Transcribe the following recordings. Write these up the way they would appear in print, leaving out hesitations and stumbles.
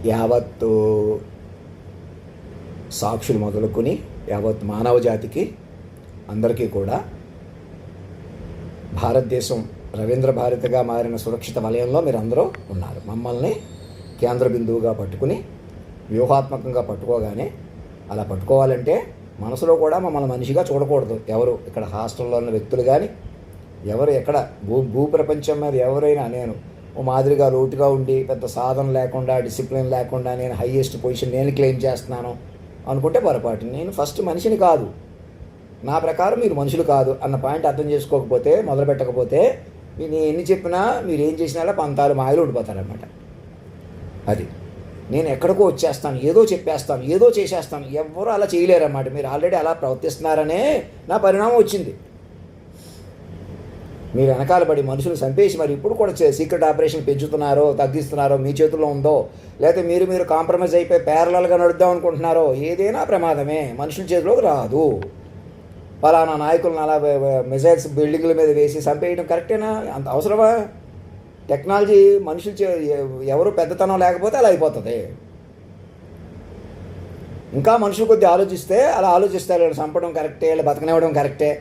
యావత్తు సాక్షులు మొదలుకొని యావత్ మానవ జాతికి అందరికీ కూడా భారతదేశం రవీంద్ర భారతిగా మారిన సురక్షిత వలయంలో మీరు అందరూ ఉన్నారు. మమ్మల్ని కేంద్ర బిందువుగా పట్టుకుని వ్యూహాత్మకంగా పట్టుకోగానే, అలా పట్టుకోవాలంటే మనసులో కూడా మమ్మల్ని మనిషిగా చూడకూడదు. ఎవరు ఇక్కడ హాస్టల్లో ఉన్న వ్యక్తులు కానీ, ఎవరు ఎక్కడ భూప్రపంచం మీద ఎవరైనా నేను ఓ మాదిరిగా లోటుగా ఉండి పెద్ద సాధన లేకుండా డిసిప్లిన్ లేకుండా నేను హైయెస్ట్ పొజిషన్ నేను క్లెయిమ్ చేస్తున్నాను అనుకుంటే పొరపాటు. నేను ఫస్ట్ మనిషిని కాదు, నా ప్రకారం మీరు మనుషులు కాదు అన్న పాయింట్ అర్థం చేసుకోకపోతే, మొదలు పెట్టకపోతే నేను ఎన్ని చెప్పినా మీరు ఏం చేసినా పంతాలు మాయలు ఉండిపోతారనమాట. అది నేను ఎక్కడికో వచ్చేస్తాను, ఏదో చెప్పేస్తాను, ఏదో చేసేస్తాను, ఎవరు అలా చేయలేరన్నమాట. మీరు ఆల్రెడీ అలా ప్రవర్తిస్తున్నారనే నా పరిణామం వచ్చింది. మీరు వెనకాల పడి మనుషులు చంపేసి మరి ఇప్పుడు కూడా సీక్రెట్ ఆపరేషన్ పెంచుతున్నారో తగ్గిస్తున్నారో మీ చేతుల్లో ఉందో, లేకపోతే మీరు కాంప్రమైజ్ అయిపోయి ప్యారలల్గా నడుద్దాం అనుకుంటున్నారో, ఏదైనా ప్రమాదమే, మనుషుల చేతిలోకి రాదు. పలానా నాయకులను అలా మిజైల్స్ బిల్డింగ్ల మీద వేసి చంపేయడం కరెక్టేనా? అంత అవసరమా? టెక్నాలజీ మనుషులు ఎవరు పెద్దతనం లేకపోతే అలా అయిపోతుంది. ఇంకా మనుషులు కొద్ది ఆలోచిస్తే అలా ఆలోచిస్తారు. వీళ్ళు చంపడం కరెక్టే, వీళ్ళు బతకనివ్వడం కరెక్టే,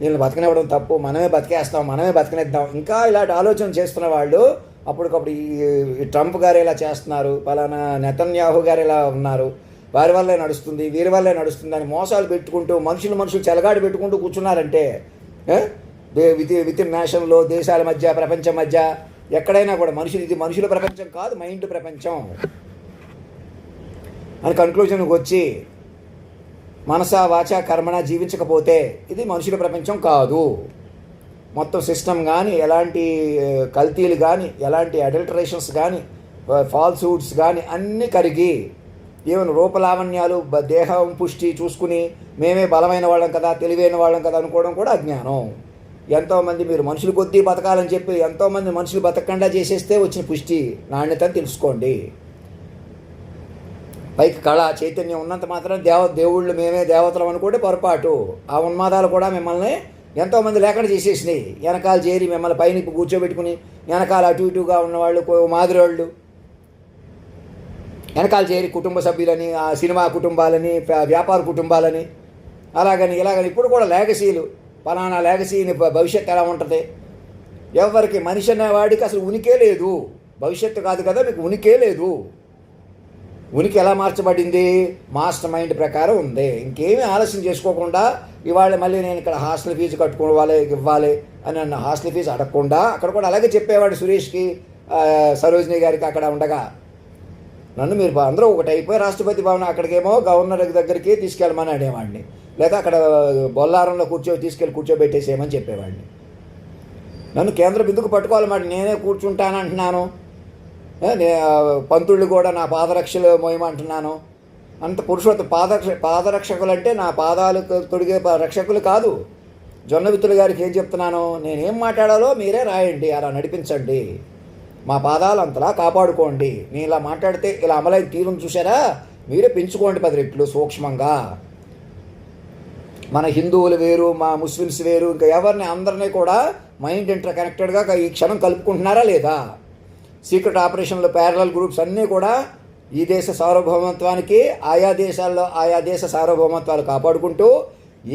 వీళ్ళని బతకనివ్వడం తప్పు, మనమే బతికేస్తాం, మనమే బతకనిద్దాం, ఇంకా ఇలాంటి ఆలోచన చేస్తున్న వాళ్ళు అప్పటికప్పుడు ఈ ట్రంప్ గారు ఇలా చేస్తున్నారు, పలానా నెతన్యాహు గారు ఇలా ఉన్నారు, వారి వల్లే నడుస్తుంది, వీరి వల్లే నడుస్తుంది అని మోసాలు పెట్టుకుంటూ మనుషులు చెలగాడి పెట్టుకుంటూ కూర్చున్నారంటే విత్ ఇన్ నేషన్లో, దేశాల మధ్య, ప్రపంచం మధ్య ఎక్కడైనా కూడా ఇది మనుషుల ప్రపంచం కాదు, మైండ్ ప్రపంచం అని కన్క్లూజన్కి వచ్చి మనసా వాచా కర్మణ జీవించకపోతే ఇది మనుషుల ప్రపంచం కాదు. మొత్తం సిస్టమ్ కానీ, ఎలాంటి కల్తీలు కానీ, ఎలాంటి అడల్టరేషన్స్ కానీ, ఫాల్స్హుడ్స్ కానీ అన్నీ కరిగి ఈవెన్ రూపలావణ్యాలు, దేహం పుష్టి చూసుకుని మేమే బలమైన వాళ్ళం కదా, తెలివైన వాళ్ళం కదా అనుకోవడం కూడా అజ్ఞానం. ఎంతోమంది మీరు మనుషులు కొద్దీ బతకాలని చెప్పి ఎంతోమంది మనుషులు బతకకుండా చేసేస్తే వచ్చిన పుష్టి నాణ్యతను తెలుసుకోండి. పైకి కళ చైతన్యం ఉన్నంత మాత్రం దేవుళ్ళు మేమే దేవతలం అనుకుంటే పొరపాటు. ఆ ఉన్మాదాలు కూడా మిమ్మల్ని ఎంతోమంది లేకుండా చేసేసినాయి. వెనకాల చేరి మిమ్మల్ని పైన కూర్చోబెట్టుకుని వెనకాల అటు ఇటుగా ఉన్నవాళ్ళు, మాదిరి వాళ్ళు వెనకాల చేరి కుటుంబ సభ్యులని, ఆ సినిమా కుటుంబాలని, వ్యాపార కుటుంబాలని, అలాగని ఇలాగని ఇప్పుడు కూడా లేగసీలు, పలానా లేగసీని భవిష్యత్తు ఎలా ఉంటుంది? ఎవరికి మనిషి అనేవాడికి అసలు ఉనికే లేదు. భవిష్యత్తు కాదు కదా, మీకు ఉనికే లేదు. ఉనికి ఎలా మార్చబడింది? మాస్టర్ మైండ్ ప్రకారం ఉంది. ఇంకేమీ ఆలస్యం చేసుకోకుండా ఇవాళ మళ్ళీ నేను ఇక్కడ హాస్టల్ ఫీజు ఇవ్వాలి అని అన్న హాస్టల్ ఫీజు అడగకుండా అక్కడ కూడా అలాగే చెప్పేవాడు సురేష్కి, సరోజిని గారికి అక్కడ ఉండగా. నన్ను మీరు అందరూ ఒకటి అయిపోయి రాష్ట్రపతి భవన్ అక్కడికేమో గవర్నర్ దగ్గరికి తీసుకెళ్ళమని అనేవాడిని, లేదా అక్కడ బొల్లారంలో తీసుకెళ్ళి కూర్చోబెట్టేసేయమని చెప్పేవాడిని. నన్ను కేంద్ర బిందుకు పట్టుకోవాలన్నమాట. నేనే కూర్చుంటానంటున్నాను, పంతుళ్ళు కూడా నా పాదరక్షలు మోయమంటున్నాను. అంత పురుషోత్త పాదరక్షకులు అంటే నా పాదాలు తొడిగే రక్షకులు కాదు. జొన్నవిత్తుల గారికి ఏం చెప్తున్నాను, నేనేం మాట్లాడాలో మీరే రాయండి, అలా నడిపించండి, మా పాదాలు అంతలా కాపాడుకోండి. నేను ఇలా మాట్లాడితే ఇలా అమలైన తీరును చూసారా, మీరే పెంచుకోండి 10 రెట్లు సూక్ష్మంగా. మన హిందువులు వేరు, మా ముస్లిమ్స్ వేరు, ఇంకా ఎవరిని అందరినీ కూడా మైండ్ ఇంటర్ కనెక్టెడ్గా ఈ క్షణం కలుపుకుంటున్నారా లేదా? సీక్రెట్ ఆపరేషన్లు, ప్యారలల్ గ్రూప్స్ అన్నీ కూడా ఈ దేశ సార్వభౌమత్వానికి ఆయా దేశాల్లో ఆయా దేశ సార్వభౌమత్వాలు కాపాడుకుంటూ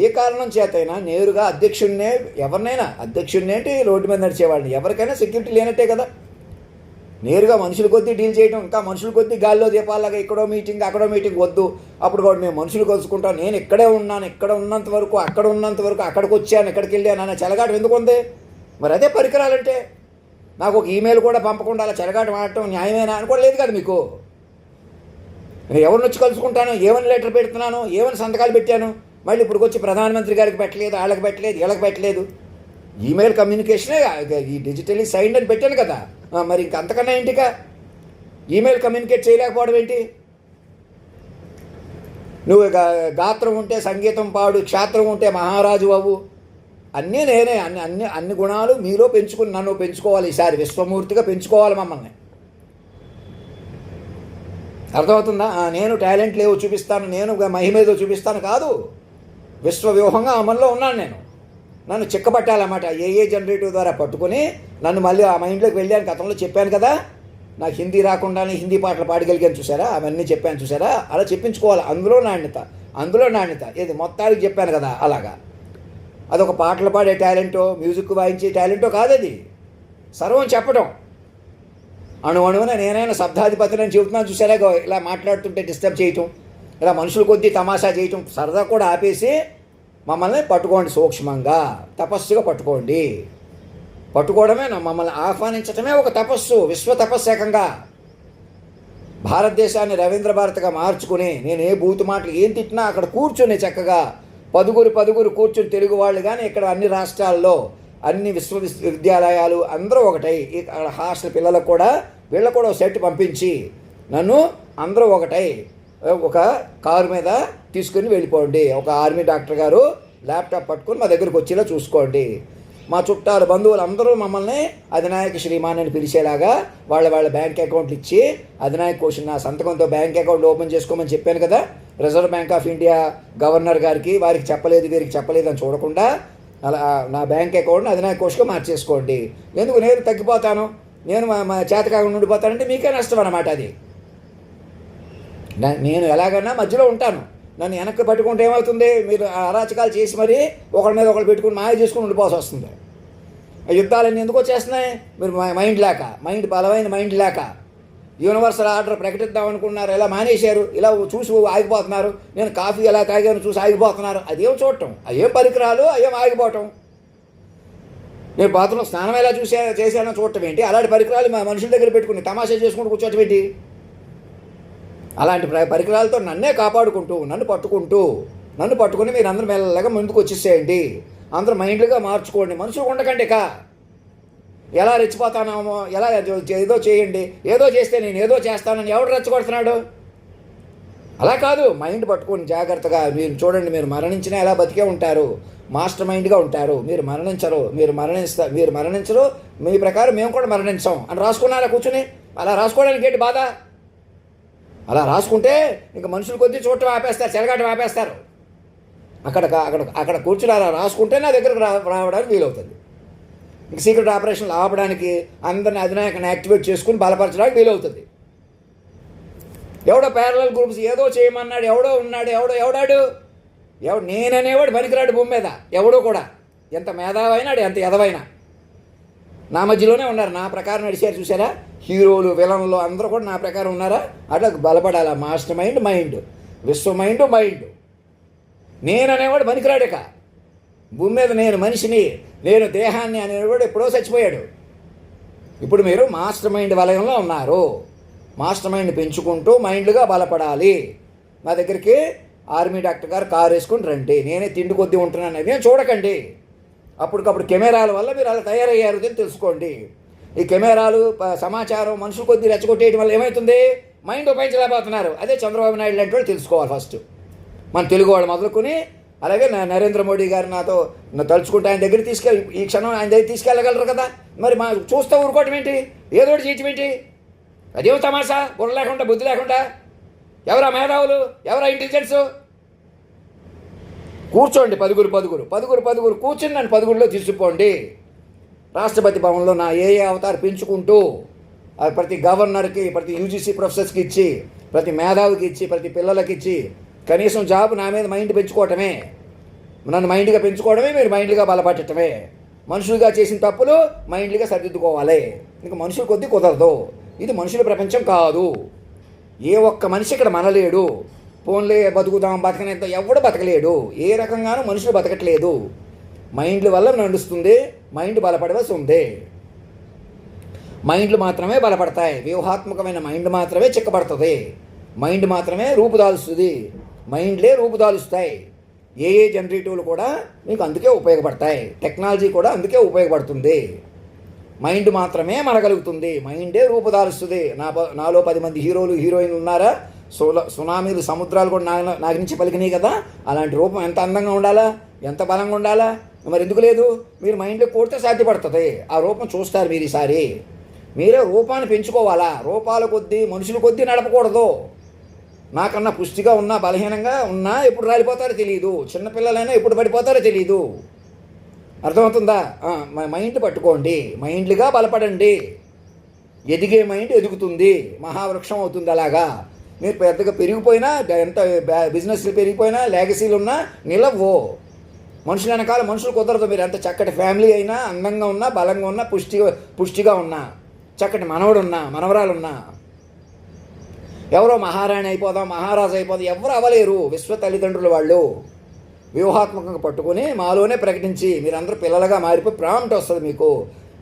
ఏ కారణం చేతైనా నేరుగా ఎవరినైనా అధ్యక్షుడినేంటి రోడ్డు మీద నడిచేవాడిని, ఎవరికైనా సెక్యూరిటీ లేనట్టే కదా. నేరుగా మనుషుల కొద్దీ డీల్ చేయడం, ఇంకా మనుషుల కొద్దీ గాల్లో దీపాలాగా ఇక్కడో మీటింగ్ అక్కడో మీటింగ్ వద్దు. అప్పుడు కూడా మేము మనుషులు కలుసుకుంటాం, నేను ఇక్కడే ఉన్నాను, ఇక్కడ ఉన్నంత వరకు అక్కడికి వచ్చాను, ఇక్కడికి వెళ్ళాను అన్న చెలగాట ఎందుకు ఉంది? మరి అదే పరికరాలంటే. నాకు ఒక ఈమెయిల్ కూడా పంపకుండా అలా చెలగాట మాడటం న్యాయమేనా అనుకోలేదు కదా మీకు. నేను ఎవరిని వచ్చి కలుసుకుంటాను, ఏమని లెటర్ పెడుతున్నాను, ఏమని సంతకాలు పెట్టాను, మళ్ళీ ఇప్పుడు వచ్చి ప్రధానమంత్రి గారికి పెట్టలేదు, వాళ్ళకి పెట్టలేదు, వీళ్ళకి పెట్టలేదు. ఈమెయిల్ కమ్యూనికేషనే ఈ డిజిటలీ సైన్డ్ అని పెట్టాను కదా, మరి ఇంక అంతకన్నా ఏంటిగా ఈమెయిల్ కమ్యూనికేట్ చేయలేకపోవడం ఏంటి? నువ్వు గాత్రం ఉంటే సంగీతం పాడు, క్షేత్రం ఉంటే మహారాజు అవ్వు, అన్నీ నేనే. అన్ని గుణాలు మీలో పెంచుకుని నన్ను పెంచుకోవాలి. ఈసారి విశ్వమూర్తిగా పెంచుకోవాలి మమ్మల్ని. అర్థమవుతుందా? నేను టాలెంట్ లేవు చూపిస్తాను, నేను మహిమేదో చూపిస్తాను కాదు, విశ్వవ్యూహంగా అమల్లో ఉన్నాను నేను. నన్ను చిక్కబట్టాలన్నమాట. ఏ జనరేటివ్ ద్వారా పట్టుకుని నన్ను మళ్ళీ ఆ మైండ్లోకి వెళ్ళాను, గతంలో చెప్పాను కదా. నాకు హిందీ రాకుండానే హిందీ పాటలు పాడగలిగాను చూసారా, అవన్నీ చెప్పాను చూసారా, అలా చెప్పించుకోవాలి. అందులో నాణ్యత ఏది మొత్తానికి చెప్పాను కదా అలాగా. అదొక పాటలు పాడే టాలెంటో మ్యూజిక్ వాయించే టాలెంటో కాదది, సర్వం చెప్పడం. అణువణువున నేనైనా శబ్దాధిపతిని అని చెబుతున్నాను చూసారా, ఇలా మాట్లాడుతుంటే డిస్టర్బ్ చేయటం, ఇలా మనుషుల కొద్దీ తమాషా చేయటం, సరదా కూడా ఆపేసి మమ్మల్ని పట్టుకోండి, సూక్ష్మంగా తపస్సుగా పట్టుకోండి. పట్టుకోవడమే, మమ్మల్ని ఆహ్వానించటమే ఒక తపస్సు, విశ్వ తపస్సేకంగా. భారతదేశాన్ని రవీంద్ర భారతిగా మార్చుకుని నేను ఏ బూతు మాటలు ఏం తిట్టినా అక్కడ కూర్చుని చక్కగా పదుగురు కూర్చుని తెలుగు వాళ్ళు. కానీ ఇక్కడ అన్ని రాష్ట్రాల్లో అన్ని విశ్వవిద్యాలయాలు అందరూ ఒకటై, ఇక్కడ హాస్టల్ పిల్లలకు కూడా వీళ్ళకు కూడా సెట్ పంపించి నన్ను అందరూ ఒకటై ఒక కారు మీద తీసుకుని వెళ్ళిపోండి. ఒక ఆర్మీ డాక్టర్ గారు ల్యాప్టాప్ పట్టుకొని మా దగ్గరికి వచ్చేలా చూసుకోండి. మా చుట్టాలు బంధువులు అందరూ మమ్మల్ని అధినాయక శ్రీమాన్ అని పిలిచేలాగా వాళ్ళ బ్యాంక్ అకౌంట్లు ఇచ్చి, అధినాయక కోషన్ నా సంతకంతో బ్యాంక్ అకౌంట్ ఓపెన్ చేసుకోమని చెప్పాను కదా. Reserve bank of India governor గారికి వారికి చెప్పలేదు వీరికి చెప్పలేదు అని చూడకుండా అలా నా బ్యాంక్ అకౌంట్ని అధినాయక కోష్గా మార్చేసుకోండి. ఎందుకు నేను తగ్గిపోతాను, నేను మా చేతకాకుండా ఉండిపోతానంటే మీకే నష్టం అన్నమాట. అది నేను ఎలాగన్నా మధ్యలో ఉంటాను. నన్ను వెనక్కి పట్టుకుంటే ఏమవుతుంది, మీరు అరాచకాలు చేసి మరీ ఒకరి మీద ఒకరు పెట్టుకుని మాయ చేసుకుని ఉండిపోవాల్సి వస్తుంది. యుద్ధాలన్నీ ఎందుకో చేస్తున్నాయి, మీరు బలమైన మైండ్ లేక. యూనివర్సల్ ఆర్డర్ ప్రకటిద్దాం అనుకున్నారు, ఎలా మానేశారు, ఇలా చూసి ఆగిపోతున్నారు. నేను కాఫీ ఎలా తాగాను చూసి ఆగిపోతున్నారు. అదేం చూడటం, అయ్యేం పరికరాలు, అయ్యేం ఆగిపోవటం. నేను బాత్రూంలో స్నానం ఎలా చేశానో చూడటం ఏంటి, అలాంటి పరికరాలు మా మనుషుల దగ్గర పెట్టుకుని తమాషా చేసుకుంటూ కూర్చోటం ఏంటి. అలాంటి పరికరాలతో నన్నే కాపాడుకుంటూ నన్ను పట్టుకుని మీరు అందరూ మెల్లగా ముందుకు వచ్చేసేయండి. అందరూ మైండ్లుగా మార్చుకోండి, మనుషులు ఉండకండి. ఎలా రెచ్చిపోతానేమో, ఎలా ఏదో చేయండి, ఏదో చేస్తే నేను ఏదో చేస్తానని ఎవడు రెచ్చగొడుతున్నాడు. అలా కాదు, మైండ్ పట్టుకొని జాగ్రత్తగా మీరు చూడండి. మీరు మరణించినా ఎలా బతికే ఉంటారు, మాస్టర్ మైండ్గా ఉంటారు. మీరు మరణించరు, మీ ప్రకారం మేము కూడా మరణించాం అని రాసుకున్నారా కూర్చుని. అలా రాసుకోవడానికి ఏంటి బాధ. అలా రాసుకుంటే ఇంకా మనుషులు కొద్దీ చూడటం ఆపేస్తారు, చెలగాటం ఆపేస్తారు. అక్కడ కూర్చుని అలా రాసుకుంటే నా దగ్గరకు రావడానికి వీలవుతుంది. ఇంక సీక్రెట్ ఆపరేషన్లు ఆపడానికి అందరిని అధినాయకుని యాక్టివేట్ చేసుకుని బలపరచడానికి వీలవుతుంది. ఎవడో ప్యారలల్ గ్రూప్స్ ఏదో చేయమన్నాడు, ఎవడాడు నేననేవాడు పనికిరాడు భూమి మీద. ఎవడో కూడా ఎంత మేధావైనా ఎంత ఎదవైనా నా మధ్యలోనే ఉన్నారు. నా ప్రకారం నడిచారు చూసారా, హీరోలు విలన్లు అందరూ కూడా నా ప్రకారం ఉన్నారా. అట్లా బలపడాలా. మాస్టర్ మైండ్, విశ్వ మైండ్. నేననేవాడు పనికిరాడక భూమి మీద. నేను మనిషిని, నేను దేహాన్ని అనేవాడు ఎప్పుడో చచ్చిపోయాడు. ఇప్పుడు మీరు మాస్టర్ మైండ్ వలయంలో ఉన్నారు. మాస్టర్ మైండ్ పెంచుకుంటూ మైండ్లుగా బలపడాలి. నా దగ్గరికి ఆర్మీ డాక్టర్ గారు కారు వేసుకుని రండి, నేనే తిండి కొద్దీ ఉంటున్నాను అదేం చూడకండి. అప్పటికప్పుడు కెమెరాల వల్ల మీరు అలా తయారయ్యారు అని తెలుసుకోండి. ఈ కెమెరాలు సమాచారం మనుషులు కొద్దీ రెచ్చగొట్టేయడం వల్ల ఏమవుతుంది, మైండ్ ఉపయోగించలేకపోతున్నారు. అదే చంద్రబాబు నాయుడు లాంటి వాళ్ళు తెలుసుకోవాలి ఫస్ట్. మన తెలుగు వాళ్ళు మొదలుకొని అలాగే నరేంద్ర మోడీ గారు నాతో తలుచుకుంటే ఆయన దగ్గర ఈ క్షణం ఆయన దగ్గర తీసుకెళ్ళగలరు కదా. మరి మా చూస్తూ ఊరుకోవటం ఏంటి, ఏదోటి చేయటం ఏంటి, అదేమో తమాషా. బుర్ర లేకుండా బుద్ధి లేకుండా ఎవరా మేధావులు, ఎవరా ఇంటెలిజెన్స్. కూర్చోండి పదుగురు కూర్చుని నన్ను పదుగురిలో తీసుకుపోండి. రాష్ట్రపతి భవన్లో నా ఏ అవతారం పెంచుకుంటూ ప్రతి గవర్నర్కి, ప్రతి యూజీసీ ప్రొఫెసర్స్కి ఇచ్చి, ప్రతి మేధావికి ఇచ్చి, ప్రతి పిల్లలకి ఇచ్చి కనీసం జాబ్ నా మీద మైండ్ పెంచుకోవటమే. నన్ను మైండ్గా పెంచుకోవడమే, మీరు మైండ్గా బలపడటమే. మనుషులుగా చేసిన తప్పులు మైండ్గా సరిదిద్దుకోవాలి. ఇంకా మనుషుల కొద్దీ కుదరదు. ఇది మనుషుల ప్రపంచం కాదు. ఏ ఒక్క మనిషి ఇక్కడ మనలేడు. ఫోన్లే బతుకుదాం బతకనేంత ఎవడు బతకలేడు. ఏ రకంగానూ మనుషులు బతకట్లేదు. మైండ్ల వల్ల నడుస్తుంది. మైండ్ బలపడవలసి ఉంది. మైండ్లు మాత్రమే బలపడతాయి. వ్యూహాత్మకమైన మైండ్ మాత్రమే చిక్కబడుతుంది. మైండ్ మాత్రమే రూపుదాలుస్తుంది. మైండ్లే రూపుదాలుస్తాయి. ఏ జనరేటివ్లు కూడా మీకు అందుకే ఉపయోగపడతాయి. టెక్నాలజీ కూడా అందుకే ఉపయోగపడుతుంది. మైండ్ మాత్రమే మనగలుగుతుంది. మైండే రూపుదాలుస్తుంది. నాలో 10 మంది హీరోలు హీరోయిన్లు ఉన్నారా, సునామీలు సముద్రాలు కూడా నా నుంచి పలికినాయి కదా. అలాంటి రూపం ఎంత అందంగా ఉండాలా, ఎంత బలంగా ఉండాలా. మరి ఎందుకు లేదు, మీరు మైండ్లో కూడితే సాధ్యపడుతుంది. ఆ రూపం చూస్తారు మీరు. ఈసారి మీరే రూపాన్ని పెంచుకోవాలా. రూపాల కొద్దీ మనుషుల కొద్దీ నడపకూడదు. నాకన్నా పుష్టిగా ఉన్నా బలహీనంగా ఉన్నా ఎప్పుడు రాలిపోతారో తెలియదు. చిన్నపిల్లలైనా ఎప్పుడు పడిపోతారో తెలియదు. అర్థమవుతుందా. మైండ్ పట్టుకోండి, మైండ్లుగా బలపడండి. ఎదిగే మైండ్ ఎదుగుతుంది, మహావృక్షం అవుతుంది. అలాగా మీరు పెద్దగా పెరిగిపోయినా, ఎంత బిజినెస్లు పెరిగిపోయినా, లెగసీలు ఉన్నా నిలవో. మనుషుల వెనకాల మనుషులు కుదరదు. మీరు ఎంత చక్కటి ఫ్యామిలీ అయినా, అందంగా ఉన్నా, బలంగా ఉన్నా, పుష్టిగా ఉన్నా, చక్కటి మనవడు ఉన్నా, మనవరాలు ఉన్నా, ఎవరో మహారాణి అయిపోదాం, మహారాజు అయిపోదాం, ఎవరు అవ్వలేరు. విశ్వ తల్లిదండ్రులు వాళ్ళు వ్యూహాత్మకంగా పట్టుకొని మాలోనే ప్రకటించి మీరందరూ పిల్లలుగా మారిపోయి ప్రాంప్ట్ వస్తుంది మీకు.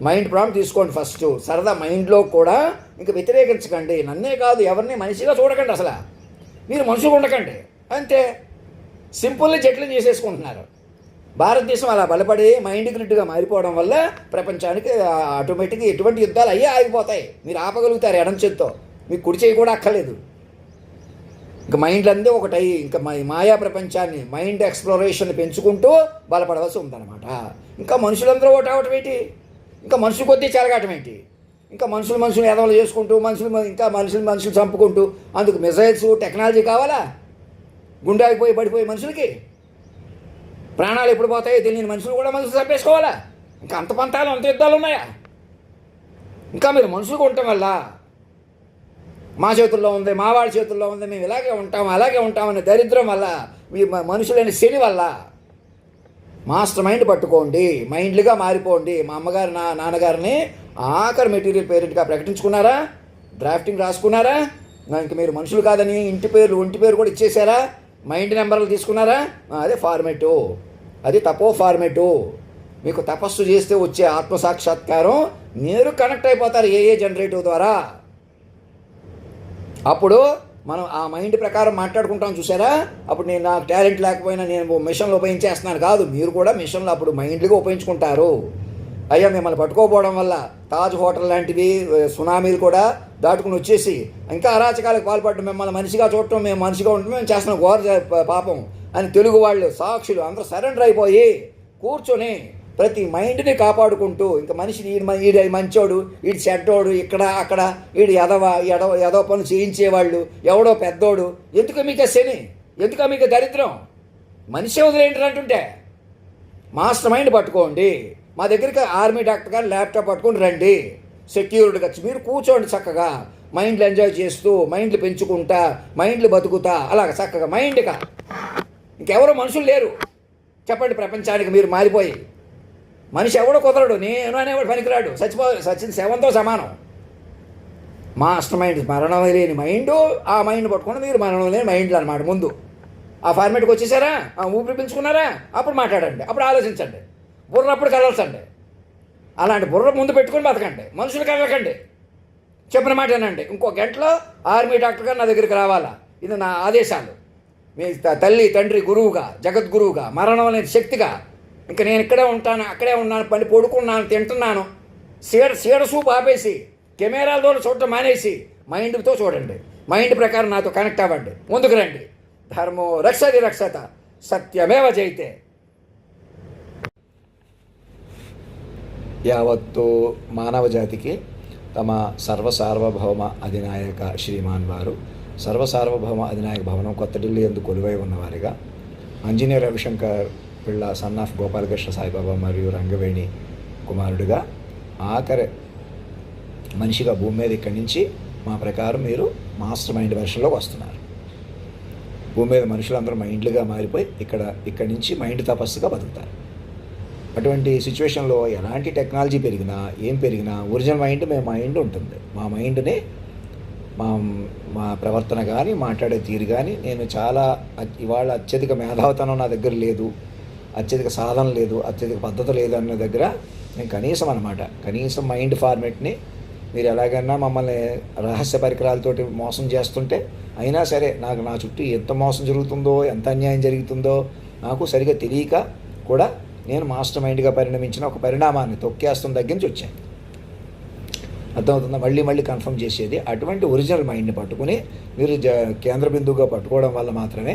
మైండ్ ప్రాంప్ట్ తీసుకోండి ఫస్ట్. సరదా మైండ్లో కూడా ఇంకా వ్యతిరేకించకండి. నన్నే కాదు, ఎవరిని మనిషిగా చూడకండి. అసలు మీరు మనుషులు ఉండకండి అంతే. సింపుల్ని జట్లు చేసేసుకుంటున్నారు. భారతదేశం అలా బలపడి మైండ్ గ్రిడ్గా మారిపోవడం వల్ల ప్రపంచానికి ఆటోమేటిక్గా ఎటువంటి యుద్ధాలు అయ్యే ఆగిపోతాయి. మీరు ఆపగలుగుతారు ఎడం చేత్తో, మీకు కుడి చేయి కూడా అక్కర్లేదు. ఇంకా మైండ్ అందే ఒకటై ఇంకా మాయా ప్రపంచాన్ని, మైండ్ ఎక్స్ప్లోరేషన్ పెంచుకుంటూ బలపడవలసి ఉందన్నమాట. ఇంకా మనుషులందరూ ఒకటవటం ఏంటి, ఇంకా మనుషులు కొద్దీ చెలగాటం ఏంటి, ఇంకా మనుషులు ఎదవలు చేసుకుంటూ ఇంకా మనుషులు చంపుకుంటూ, అందుకు మిజైల్స్ టెక్నాలజీ కావాలా? గుండె ఆగిపోయి పడిపోయి మనుషులకి ప్రాణాలు ఎప్పుడు పోతాయో తెలియని మనుషులు కూడా మనుషులు చంపేసుకోవాలా? ఇంకా అంత పంతాలు, అంత యుద్ధాలు ఉన్నాయా? ఇంకా మీరు మనుషులుగా ఉండటం వల్ల మా చేతుల్లో ఉంది, మా వాడి చేతుల్లో ఉంది, మేము ఇలాగే ఉంటాం అలాగే ఉంటామనే దరిద్రం వల్ల, మీ మనుషులైన శని వల్ల మాస్టర్ మైండ్ పట్టుకోండి, మైండ్లుగా మారిపోండి. మా అమ్మగారు నాన్నగారిని ఆఖరి మెటీరియల్ పేరెంట్గా ప్రకటించుకున్నారా? డ్రాఫ్టింగ్ రాసుకున్నారా? ఇంక మీరు మనుషులు కాదని ఒంటి పేరు కూడా ఇచ్చేసారా? మైండ్ నెంబర్లు తీసుకున్నారా? అదే ఫార్మేటు, అది తపో ఫార్మేటు. మీకు తపస్సు చేస్తే వచ్చే ఆత్మసాక్షాత్కారం మీరు కనెక్ట్ అయిపోతారు ఏ జనరేటివ్ ద్వారా. అప్పుడు మనం ఆ మైండ్ ప్రకారం మాట్లాడుకుంటాం చూసారా? అప్పుడు నేను నాకు టాలెంట్ లేకపోయినా నేను మిషన్లు ఉపయోగించేస్తున్నాను కాదు, మీరు కూడా మిషన్లు అప్పుడు మైండ్లుగా ఉపయోగించుకుంటారు. అయ్యా మిమ్మల్ని పట్టుకోపోవడం వల్ల తాజ్ హోటల్ లాంటివి సునామీలు కూడా దాటుకుని వచ్చేసి ఇంకా అరాచకాలకు పాల్పడడం, మిమ్మల్ని మనిషిగా చూడటం, మేము మనిషిగా ఉండటం మేము చేస్తున్నాం ఘోర పాపం అని తెలుగు వాళ్ళు సాక్షులు అందరూ సరెండర్ అయిపోయి కూర్చొని ప్రతి మైండ్ని కాపాడుకుంటూ, ఇంకా మనిషిని ఈడు మంచోడు, ఈడు చెడ్డోడు, ఇక్కడ అక్కడ ఈడు ఎదవ పనులు చేయించేవాళ్ళు, ఎవడో పెద్దోడు, ఎందుకు మీకు శని, ఎందుకు మీకు దరిద్రం, మనిషి వదిలేంటి అంటుంటే మాస్టర్ మైండ్ పట్టుకోండి. మా దగ్గరికి ఆర్మీ డాక్టర్ గారు ల్యాప్టాప్ పట్టుకొని రండి, సెక్యూరిటీగా మీరు కూర్చోండి చక్కగా, మైండ్లు ఎంజాయ్ చేస్తూ, మైండ్లు పెంచుకుంటా, మైండ్లు బతుకుతా అలాగ చక్కగా మైండ్గా. ఇంకెవరో మనుషులు లేరు చెప్పండి ప్రపంచానికి. మీరు మారిపోయి మనిషి ఎవడో కుదరడు, నేను అనేవాడు పనికిరాడు, సచిన శవంతో సమానం. మాస్టర్ మైండ్, మరణం లేని మైండ్, ఆ మైండ్ పట్టుకుని మీరు మరణం లేని మైండ్లు అనమాట. ముందు ఆ ఫార్మేట్కి వచ్చేసారా? ఊపిరి పీల్చుకున్నారా? అప్పుడు మాట్లాడండి, అప్పుడు ఆలోచించండి, బుర్రప్పుడు కదల్చండి. అలాంటి బుర్ర ముందు పెట్టుకుని బతకండి, మనుషులు కదలకండి, చెప్పిన మాట ఏనండి. ఇంకో గంటలో ఆర్మీ డాక్టర్ గారు నా దగ్గరికి రావాలా, ఇది నా ఆదేశాలు. మీ తల్లి తండ్రి గురువుగా, జగద్గురువుగా, మరణం లేని శక్తిగా. ఇంకా నేను ఇక్కడే ఉంటాను, అక్కడే ఉన్నాను, పని పడుకున్నాను, తింటున్నాను. సీడ సూపు ఆపేసి కెమెరాలతో చూడటం మానేసి మైండ్తో చూడండి, మైండ్ ప్రకారం నాతో కనెక్ట్ అవ్వండి, ముందుకు రండి. ధర్మో రక్షతి రక్షత, సత్యమేవ జయితే. యావత్తు మానవ జాతికి తమ సర్వసార్వభౌమ అధినాయక శ్రీమాన్ వారు సర్వసార్వభౌమ అధినాయక భవనం కొత్త ఢిల్లీ ఎందుకు కొలువై ఉన్నవారిగా ఆంజనేయ రవిశంకర్ పిళ్ళ సన్ ఆఫ్ గోపాలకృష్ణ సాయిబాబా మరియు రంగవేణి కుమారుడిగా ఆఖరి మనిషిగా భూమి మీద ఇక్కడి నుంచి మా ప్రకారం మీరు మాస్టర్ మైండ్ వెర్షన్లోకి వస్తున్నారు. భూమి మీద మనుషులందరూ మైండ్లుగా మారిపోయి ఇక్కడి నుంచి మైండ్ తపస్సుగా బతుకుతారు. అటువంటి సిచ్యువేషన్లో ఎలాంటి టెక్నాలజీ పెరిగినా ఏం పెరిగినా ఒరిజినల్ మైండ్ ఉంటుంది. మా మైండ్ని మా ప్రవర్తన కానీ మాట్లాడే తీరు కానీ నేను చాలా ఇవాళ అత్యధిక మేధావితనం నా దగ్గర లేదు, అత్యధిక సాధన లేదు, అత్యధిక పద్ధతి లేదు అన్న దగ్గర నేను కనీసం మైండ్ ఫార్మేట్ని మీరు ఎలాగైనా మమ్మల్ని రహస్య పరికరాలతోటి మోసం చేస్తుంటే అయినా సరే నా చుట్టూ ఎంత మోసం జరుగుతుందో, ఎంత అన్యాయం జరుగుతుందో నాకు సరిగా తెలియక కూడా నేను మాస్టర్ మైండ్గా పరిణమించిన ఒక పరిణామాన్ని తొక్కేస్తున్న దగ్గర నుంచి వచ్చాను. అర్థమవుతుందా? మళ్ళీ కన్ఫర్మ్ చేసేది అటువంటి ఒరిజినల్ మైండ్ని పట్టుకుని మీరు కేంద్ర బిందువుగా పట్టుకోవడం వల్ల మాత్రమే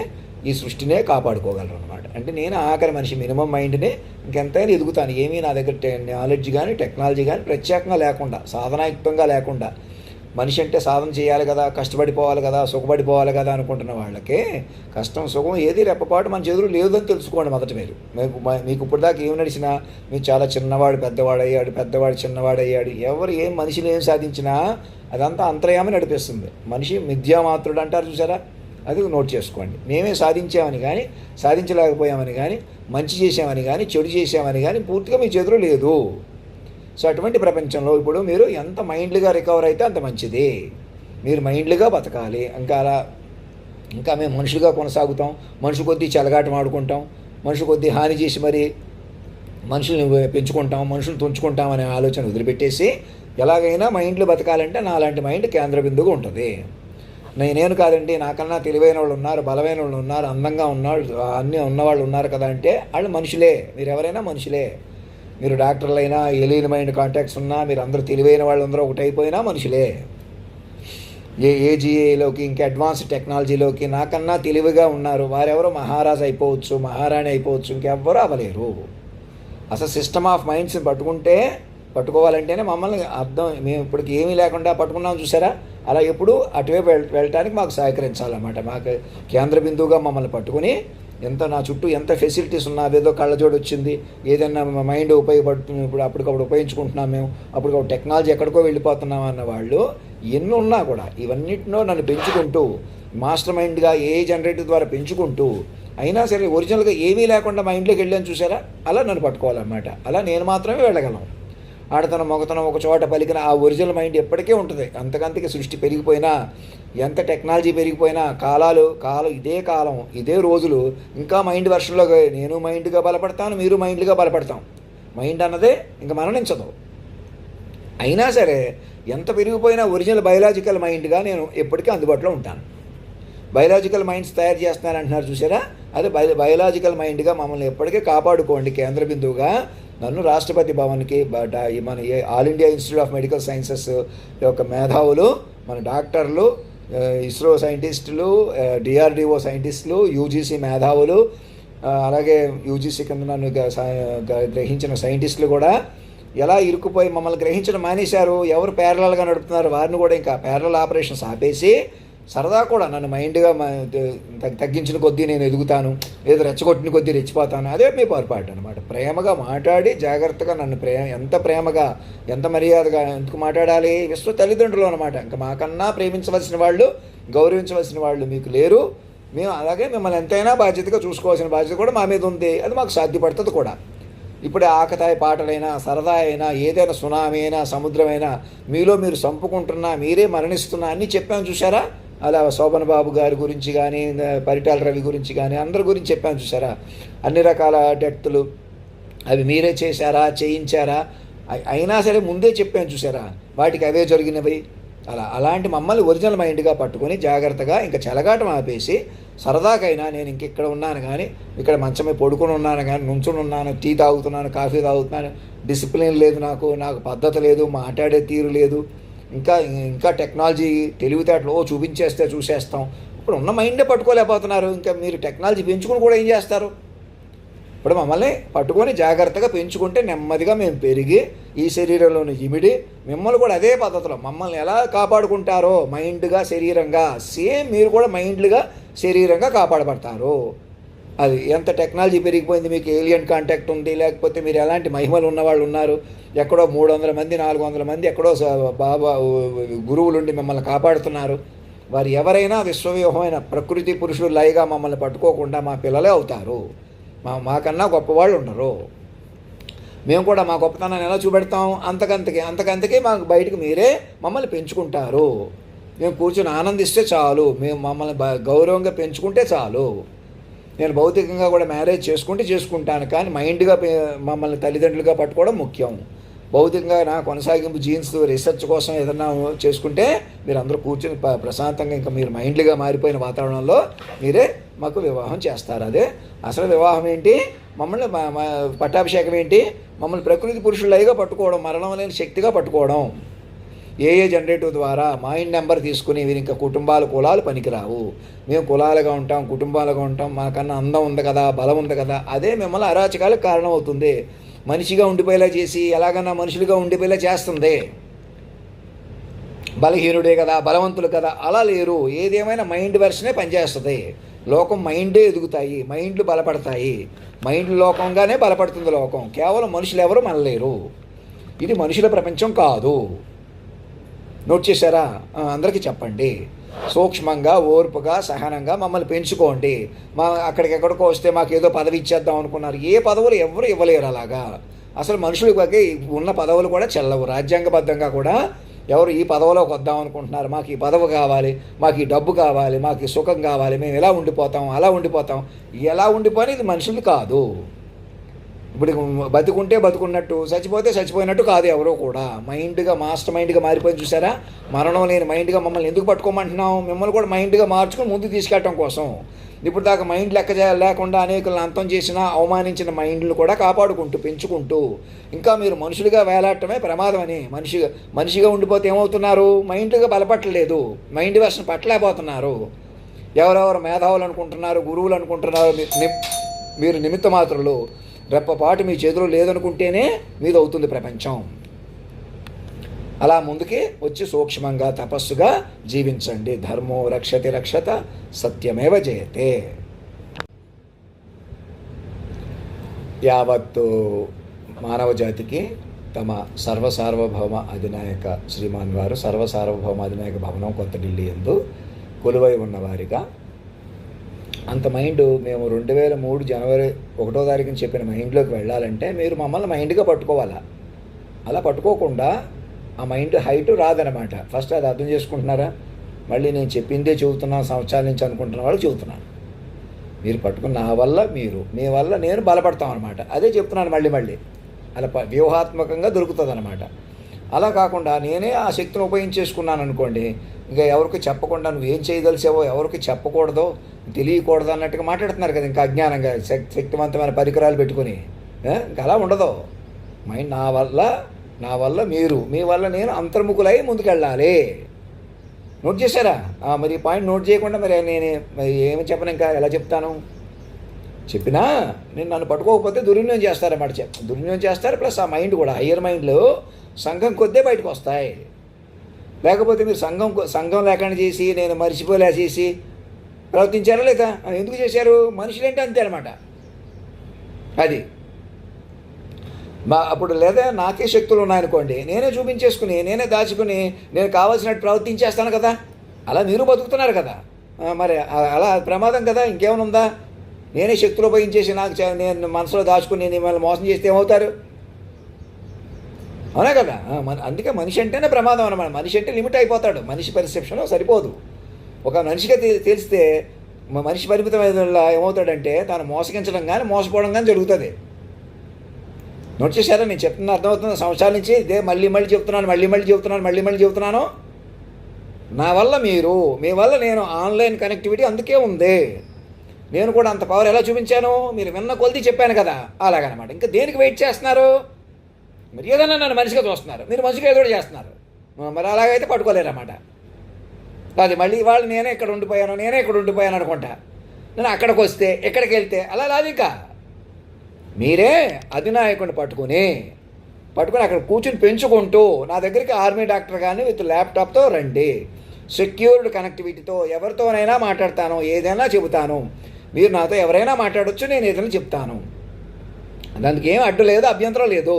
ఈ సృష్టినే కాపాడుకోగలరు అనమాట. అంటే నేను ఆఖరి మనిషి, మినిమం మైండ్ని ఇంకెంతైనా ఎదుగుతాను. ఏమీ నా దగ్గర నాలెడ్జ్ కానీ టెక్నాలజీ కానీ ప్రత్యేకంగా లేకుండా, సాధనాయుక్తంగా లేకుండా మనిషి అంటే సాధన చేయాలి కదా, కష్టపడిపోవాలి కదా, సుఖపడిపోవాలి కదా అనుకుంటున్న వాళ్ళకి కష్టం సుఖం ఏది రెప్పపాటు మన చేతులు లేదని తెలుసుకోండి మొదట మీరు. మీకు ఇప్పుడు దాకా ఏం నడిచినా మీరు చాలా చిన్నవాడు పెద్దవాడు అయ్యాడు, పెద్దవాడు చిన్నవాడు అయ్యాడు, ఎవరు ఏం మనిషిని ఏం సాధించినా అదంతా అంతర్యామి నడిపిస్తుంది. మనిషి మిథ్యామాత్రుడు అంటారు చూసారా, అది నోట్ చేసుకోండి. మేమే సాధించామని కానీ సాధించలేకపోయామని కానీ మంచి చేసామని కానీ చెడు చేసామని కానీ పూర్తిగా మీ చేతిలో లేదు. సో అటువంటి ప్రపంచంలో ఇప్పుడు మీరు ఎంత మైండ్లీగా రికవర్ అయితే అంత మంచిది. మీరు మైండ్లీగా బతకాలి. ఇంకా మేము మనుషులుగా కొనసాగుతాం, మనిషి కొద్దీ చెలగాటం ఆడుకుంటాం, మనిషి కొద్దీ హాని చేసి మరి మనుషుల్ని పెంచుకుంటాం, మనుషులు తుంచుకుంటాం అనే ఆలోచన వదిలిపెట్టేసి ఎలాగైనా మైండ్లో బతకాలంటే నాలాంటి మైండ్ కేంద్ర బిందువుగా ఉంటుంది. నేను కాదండి, నాకన్నా తెలివైన వాళ్ళు ఉన్నారు, బలమైన వాళ్ళు ఉన్నారు, అందంగా ఉన్నారు, అన్నీ ఉన్నవాళ్ళు ఉన్నారు కదా అంటే వాళ్ళు మనుషులే. మీరు ఎవరైనా మనుషులే. మీరు డాక్టర్లైనా, ఎలీన్ మైండ్ కాంటాక్ట్స్ ఉన్నా, మీరు అందరూ తెలివైన వాళ్ళందరూ ఒకటైపోయినా మనుషులే. ఏజీఏలోకి ఇంకా అడ్వాన్స్ టెక్నాలజీలోకి నాకన్నా తెలివిగా ఉన్నారు, వారెవరో మహారాజు అయిపోవచ్చు, మహారాణి అయిపోవచ్చు, ఇంకెవ్వరూ అవ్వలేరు. అసలు సిస్టమ్ ఆఫ్ మైండ్స్ని పట్టుకోవాలంటేనే మమ్మల్ని మేము ఇప్పటికి ఏమీ లేకుండా పట్టుకున్నాం చూసారా, అలా ఎప్పుడు అటువైపు వెళ్ళటానికి మాకు సహకరించాలన్నమాట. మాకు కేంద్ర బిందువుగా మమ్మల్ని పట్టుకుని నా చుట్టూ ఎంత ఫెసిలిటీస్ ఉన్నా, అదేదో కళ్ళజోడు వచ్చింది, ఏదైనా మైండ్ ఉపయోగపడుతుంది, ఇప్పుడు అప్పటికప్పుడు ఉపయోగించుకుంటున్నాం, మేము అప్పటికప్పుడు టెక్నాలజీ ఎక్కడికో వెళ్ళిపోతున్నాం అన్న వాళ్ళు ఎన్ని ఉన్నా కూడా ఇవన్నిటినో నన్ను పెంచుకుంటూ మాస్టర్ మైండ్గా ఏ జనరేటర్ ద్వారా పెంచుకుంటూ అయినా సరే ఒరిజినల్గా ఏమీ లేకుండా మైండ్లోకి వెళ్ళాను చూసారా, అలా నన్ను పట్టుకోవాలన్నమాట. అలా నేను మాత్రమే వెళ్ళగలను. ఆడతనం మొగతనం ఒక చోట పలికిన ఆ ఒరిజినల్ మైండ్ ఎప్పటికే ఉంటుంది. అంతకంతకి సృష్టి పెరిగిపోయినా, ఎంత టెక్నాలజీ పెరిగిపోయినా, కాలం ఇదే కాలం, ఇదే రోజులు, ఇంకా మైండ్ వర్షన్లో నేను మైండ్గా బలపడతాను, మీరు మైండ్గా బలపడతాం. మైండ్ అన్నదే ఇంకా మరణించదు. అయినా సరే ఎంత పెరిగిపోయినా ఒరిజినల్ బయలాజికల్ మైండ్గా నేను ఎప్పటికీ అందుబాటులో ఉంటాను. బయలాజికల్ మైండ్స్ తయారు చేస్తున్నారంటున్నారు చూసారా, అది బయలాజికల్ మైండ్గా మమ్మల్ని ఎప్పటికీ కాపాడుకోండి. కేంద్ర బిందువుగా నన్ను రాష్ట్రపతి భవన్కి మన all India institute of medical sciences యొక్క మేధావులు, మన డాక్టర్లు, ఇస్రో సైంటిస్టులు, డిఆర్డిఓ సైంటిస్టులు, యూజీసీ మేధావులు, అలాగే యూజీసీ కింద నన్ను గ్రహించిన సైంటిస్టులు కూడా ఎలా ఇరుక్కుపోయి మమ్మల్ని గ్రహించడం మానేశారు. ఎవరు ప్యారలల్గా నడుపుతున్నారు వారిని కూడా ఇంకా ప్యారలల్ ఆపరేషన్స్ ఆపేసి సరదా కూడా నన్ను మైండ్గా తగ్గించిన కొద్దీ నేను ఎదుగుతాను, ఏదో రెచ్చగొట్టిన కొద్దీ రెచ్చిపోతాను, అదే మీ పొరపాటు అనమాట. ప్రేమగా మాట్లాడి జాగ్రత్తగా నన్ను ఎంత ప్రేమగా ఎంత మర్యాదగా ఎందుకు మాట్లాడాలి, విశ్వ తల్లిదండ్రులు అనమాట. ఇంకా మాకన్నా ప్రేమించవలసిన వాళ్ళు, గౌరవించవలసిన వాళ్ళు మీకు లేరు. మేము అలాగే మిమ్మల్ని ఎంతైనా బాధ్యతగా చూసుకోవాల్సిన బాధ్యత కూడా మా మీద ఉంది. అది మాకు సాధ్యపడుతుంది కూడా. ఇప్పుడే ఆకతాయి పాటలైనా, సరదా అయినా, ఏదైనా సునామీ అయినా, సముద్రమైనా మీలో మీరు చంపుకుంటున్నా, మీరే మరణిస్తున్నా అన్నీ చెప్పాను చూసారా. అలా శోభన్ బాబు గారి గురించి కానీ, పరిటాల రవి గురించి కానీ అందరి గురించి చెప్పాను చూసారా. అన్ని రకాల డెత్తులు అవి మీరే చేశారా, చేయించారా, అయినా సరే ముందే చెప్పాను చూసారా, వాటికి అవే జరిగినవి. అలాంటి మమ్మల్ని ఒరిజినల్ మైండ్గా పట్టుకొని జాగ్రత్తగా ఇంకా చెలగాటం ఆపేసి సరదాకైనా నేను ఇక్కడ ఉన్నాను కానీ, ఇక్కడ మంచమే పడుకుని ఉన్నాను కానీ, నుంచుని ఉన్నాను, టీ తాగుతున్నాను, కాఫీ తాగుతున్నాను, డిసిప్లిన్ లేదు, నాకు పద్ధతి లేదు, మాట్లాడే తీరు లేదు, ఇంకా టెక్నాలజీ తెలివితేటలు చూపించేస్తే చూసేస్తాం. ఇప్పుడు ఉన్న మైండే పట్టుకోలేకపోతున్నారు. ఇంకా మీరు టెక్నాలజీ పెంచుకుని కూడా ఏం చేస్తారు? ఇప్పుడు మమ్మల్ని పట్టుకొని జాగ్రత్తగా పెంచుకుంటే నెమ్మదిగా మేము పెరిగి ఈ శరీరంలోని ఇమిడి మిమ్మల్ని కూడా అదే పద్ధతిలో మమ్మల్ని ఎలా కాపాడుకుంటారో మైండ్గా శరీరంగా సేమ్ మీరు కూడా మైండ్లుగా శరీరంగా కాపాడబడతారు. అది ఎంత టెక్నాలజీ పెరిగిపోయింది, మీకు ఏలియన్ కాంటాక్ట్ ఉంది, లేకపోతే మీరు ఎలాంటి మహిమలు ఉన్నవాళ్ళు ఉన్నారు, ఎక్కడో 300 మంది 400 మంది ఎక్కడో బాబా గురువులుండి మిమ్మల్ని కాపాడుతున్నారు. వారు ఎవరైనా విశ్వవ్యూహమైన ప్రకృతి పురుషులు లయగా మమ్మల్ని పట్టుకోకుండా మా పిల్లలే అవుతారు. మాకన్నా గొప్పవాళ్ళు ఉండరు. మేము కూడా మా గొప్పతనాన్ని ఎలా చూపెడతాం? అంతకంతకే మాకు బయటకు మీరే మమ్మల్ని పెంచుకుంటారు. మేము కూర్చొని ఆనందిస్తే చాలు, మేము మమ్మల్ని గౌరవంగా పెంచుకుంటే చాలు. నేను భౌతికంగా కూడా మ్యారేజ్ చేసుకుంటాను, కానీ మైండ్గా మమ్మల్ని తల్లిదండ్రులుగా పట్టుకోవడం ముఖ్యం. భౌతికంగా నా కొనసాగింపు జీన్స్ రీసెర్చ్ కోసం ఏదన్నా చేసుకుంటే మీరు అందరూ కూర్చొని ప్రశాంతంగా ఇంకా మీరు మైండ్లీగా మారిపోయిన వాతావరణంలో మీరే మాకు వివాహం చేస్తారు. అదే అసలు వివాహం ఏంటి? మమ్మల్ని పట్టాభిషేకం ఏంటి? మమ్మల్ని ప్రకృతి పురుషులైగా పట్టుకోవడం, మరణం లేని శక్తిగా పట్టుకోవడం. ఏ జనరేటివ్ ద్వారా మైండ్ నెంబర్ తీసుకుని వీరు ఇంకా కులాలు పనికిరావు. మేము కులాలుగా ఉంటాం, కుటుంబాలుగా ఉంటాం, మాకన్నా అందం ఉంది కదా, బలం ఉంది కదా, అదే మిమ్మల్ని అరాచకాలకు కారణం అవుతుంది. మనిషిగా ఉండిపోయేలా చేసి ఎలాగన్నా మనుషులుగా ఉండిపోయేలా చేస్తుంది. బలహీనుడే కదా, బలవంతులు కదా, అలా లేరు. ఏదేమైనా మైండ్ వెర్షనే పనిచేస్తుంది. లోకం మైండే ఎదుగుతాయి, మైండ్లు బలపడతాయి. మైండ్ లోకంగానే బలపడుతుంది లోకం. కేవలం మనుషులు ఎవరు మనలేరు. ఇది మనుషుల ప్రపంచం కాదు. నోట్ చేశారా? అందరికీ చెప్పండి. సూక్ష్మంగా, ఓర్పుగా, సహనంగా మమ్మల్ని పెంచుకోండి. అక్కడికెక్కడికో వస్తే మాకు ఏదో పదవి ఇచ్చేద్దాం అనుకున్నారు. ఏ పదవులు ఎవరు ఇవ్వలేరు అలాగా. అసలు మనుషులకి ఉన్న పదవులు కూడా చెల్లవు. రాజ్యాంగబద్ధంగా కూడా ఎవరు ఈ పదవిలోకి వద్దాం అనుకుంటున్నారు, మాకు ఈ పదవి కావాలి, మాకు ఈ డబ్బు కావాలి, మాకు ఈ సుఖం కావాలి, మేము ఇలా ఉండిపోతాం, అలా ఉండిపోతాం. ఎలా ఉండిపోయినా ఇది మనుషులు కాదు. ఇప్పుడు బతుకుంటే బతుకున్నట్టు, చచ్చిపోతే చచ్చిపోయినట్టు కాదు ఎవరో కూడా. మైండ్గా, మాస్టర్ మైండ్గా మారిపోయింది చూసారా? మరణం లేని మైండ్గా మమ్మల్ని ఎందుకు పట్టుకోమంటున్నాం? మిమ్మల్ని కూడా మైండ్గా మార్చుకుని ముందుకు తీసుకెళ్ళటం కోసం. ఇప్పుడు దాకా మైండ్ లేకుండా అనేకులను అంతం చేసిన, అవమానించిన మైండ్లు కూడా కాపాడుకుంటూ, పెంచుకుంటూ, ఇంకా మీరు మనుషులుగా వేలాడటమే ప్రమాదం అని. మనిషిగా ఉండిపోతే ఏమవుతున్నారు? మైండ్గా బలపట్టలేదు, మైండ్ వెర్షన్ పట్టలేకపోతున్నారు. ఎవరెవరు మేధావులు అనుకుంటున్నారు, గురువులు అనుకుంటున్నారు. మీరు నిమిత్త మాత్రులు. రెప్పపాటు మీ చేతిలో లేదనుకుంటేనే మీది అవుతుంది ప్రపంచం. అలా ముందుకి వచ్చి సూక్ష్మంగా, తపస్సుగా జీవించండి. ధర్మో రక్షతి రక్షత, సత్యమేవ జయతే. యావత్తు మానవ జాతికి తమ సర్వసార్వభౌమ అధినాయక శ్రీమాన్ వారు సర్వసార్వభౌమ అధినాయక భవనం కొత్త ఢిల్లీ యందు కొలువై ఉన్నవారిగా అంత మైండ్ మేము 2003 జనవరి 1వ తారీఖున చెప్పిన మైండ్లోకి వెళ్ళాలంటే మీరు మమ్మల్ని మైండ్గా పట్టుకోవాలా. అలా పట్టుకోకుండా ఆ మైండ్ హైట్ రాదనమాట. ఫస్ట్ అది అర్థం చేసుకుంటున్నారా? మళ్ళీ నేను చెప్పిందే చెబుతున్నాను, సంవత్సరాల నుంచి అనుకుంటున్న వాళ్ళు చెబుతున్నాను. మీరు పట్టుకున్న నా వల్ల మీరు, మీ వల్ల నేను బలపడతాం అనమాట. అదే చెప్తున్నాను మళ్ళీ. అలా వ్యూహాత్మకంగా దొరుకుతుంది అనమాట. అలా కాకుండా నేనే ఆ శక్తిని ఉపయోగించేసుకున్నాను అనుకోండి, ఇంకా ఎవరికి చెప్పకుండా నువ్వేం చేయదలిసావో ఎవరికి చెప్పకూడదో, తెలియకూడదు అన్నట్టుగా మాట్లాడుతున్నారు కదా. ఇంకా అజ్ఞానంగా శక్తివంతమైన పరికరాలు పెట్టుకుని. ఇంకా అలా ఉండదు. మైండ్ నా వల్ల మీరు, మీ వల్ల నేను అంతర్ముఖులై ముందుకెళ్ళాలి. నోట్ చేశారా? మరి ఈ పాయింట్ నోట్ చేయకుండా మరి నేను ఏమి చెప్పను, ఇంకా ఎలా చెప్తాను? చెప్పినా నేను నన్ను పట్టుకోకపోతే దుర్వినియోగం చేస్తారన్నమాట. దుర్వినియోగం చేస్తారు. ప్లస్ ఆ మైండ్ కూడా, హయ్యర్ మైండ్లో సంఘం కొద్దే బయటకు వస్తాయి. లేకపోతే మీరు సంఘం లేకుండా చేసి, నేను మర్చిపోలే చేసి ప్రవర్తించారా లేదా? ఎందుకు చేశారు? మనుషులంటే అంతే అనమాట. అది అప్పుడు లేదా నాకే శక్తులు ఉన్నాయనుకోండి, నేనే చూపించేసుకుని, నేనే దాచుకుని, నేను కావాల్సినట్టు ప్రవర్తించేస్తాను కదా. అలా మీరు బతుకుతున్నారు కదా. మరి అలా ప్రమాదం కదా. ఇంకేమైనా ఉందా? నేనే శక్తులు ఉపయోగించేసి నేను మనసులో దాచుకుని నేను మిమ్మల్ని మోసం చేస్తే ఏమవుతారు? అవునా కదా. అందుకే మనిషి అంటేనే ప్రమాదం అన్నమాట. మనిషి అంటే లిమిట్ అయిపోతాడు. మనిషి పర్సెప్షన్ సరిపోదు. ఒక మనిషిగా తెలిస్తే మనిషి పరిమితమైన ఏమవుతాడంటే తాను మోసగించడం కానీ మోసపోవడం కానీ జరుగుతుంది. నోట్ చేశారా? నేను చెప్తున్నా అర్థమవుతుంది. సంవత్సరాల నుంచి ఇదే మళ్ళీ చెబుతున్నాను. నా వల్ల మీరు, మీ వల్ల నేను, ఆన్లైన్ కనెక్టివిటీ అందుకే ఉంది. నేను కూడా అంత పవర్ ఎలా చూపించాను? మీరు విన్న కొలిది చెప్పాను కదా, అలాగనమాట. ఇంకా దేనికి వెయిట్ చేస్తున్నారు? మీరు ఏదైనా నన్ను మనిషిగా చూస్తున్నారు, మీరు మనిషిగా ఏదో చేస్తున్నారు. మరి అలాగైతే పట్టుకోలేరన్నమాట. అది మళ్ళీ వాళ్ళు నేనే ఇక్కడ ఉండిపోయాను అనుకుంటా. నేను అక్కడికి వస్తే, ఎక్కడికి వెళ్తే అలా లాజిక. మీరే అధినాయకుడిని పట్టుకుని అక్కడ కూర్చుని పెంచుకుంటూ నా దగ్గరికి ఆర్మీ డాక్టర్ కానీ విత్ ల్యాప్టాప్తో రండి. సెక్యూర్డ్ కనెక్టివిటీతో ఎవరితోనైనా మాట్లాడతాను, ఏదైనా చెబుతాను. మీరు నాతో ఎవరైనా మాట్లాడవచ్చు, నేను ఏదైనా చెప్తాను. దానికి ఏం అడ్డు లేదు, అభ్యంతరం లేదు.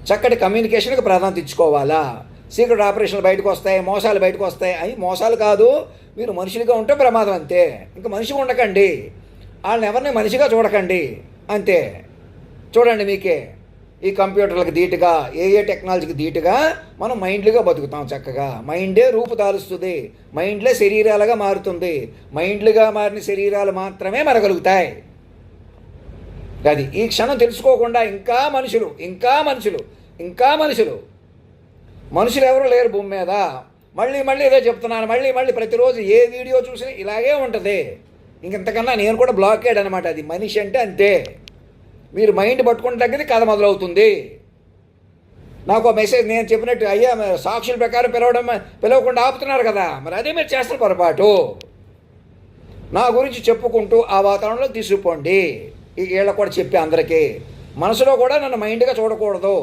చక్కటి కమ్యూనికేషన్కి ప్రాధాన్యత ఇచ్చుకోవాలా. సీక్రెట్ ఆపరేషన్లు బయటకు వస్తాయి, మోసాలు బయటకు వస్తాయి. అవి మోసాలు కాదు, మీరు మనుషులుగా ఉంటే ప్రమాదం అంతే. ఇంకా మనిషిగా ఉండకండి, వాళ్ళని ఎవరిని మనిషిగా చూడకండి అంతే. చూడండి, మీకే ఈ కంప్యూటర్లకు ధీటుగా, ఏ టెక్నాలజీకి ధీటుగా మనం మైండ్లుగా బతుకుతాం చక్కగా. మైండే రూపుదాలుస్తుంది, మైండ్లే శరీరాలుగా మారుతుంది. మైండ్లుగా మారిన శరీరాలు మాత్రమే మనగలుగుతాయి. అది ఈ క్షణం తెలుసుకోకుండా ఇంకా మనుషులు ఎవరు లేరు భూమి మీద. మళ్ళీ ఇదే చెప్తున్నాను. మళ్ళీ ప్రతిరోజు ఏ వీడియో చూసినా ఇలాగే ఉంటుంది. ఇంకెంతకన్నా నేను కూడా బ్లాకేడ్ అనమాట. అది మనిషి అంటే అంతే. మీరు మైండ్ పట్టుకున్న దగ్గర కథ మొదలవుతుంది. నాకు ఒక మెసేజ్, నేను చెప్పినట్టు అయ్యా సాక్షుల ప్రకారం పిలవకుండా ఆపుతున్నారు కదా, మరి అదే మీరు చేస్తున్న పొరపాటు. నా గురించి చెప్పుకుంటూ ఆ వాతావరణంలో తీసుకుపోండి. వీళ్ళకు కూడా చెప్పి అందరికీ మనసులో కూడా నన్ను మైండ్గా చూడకూడదు,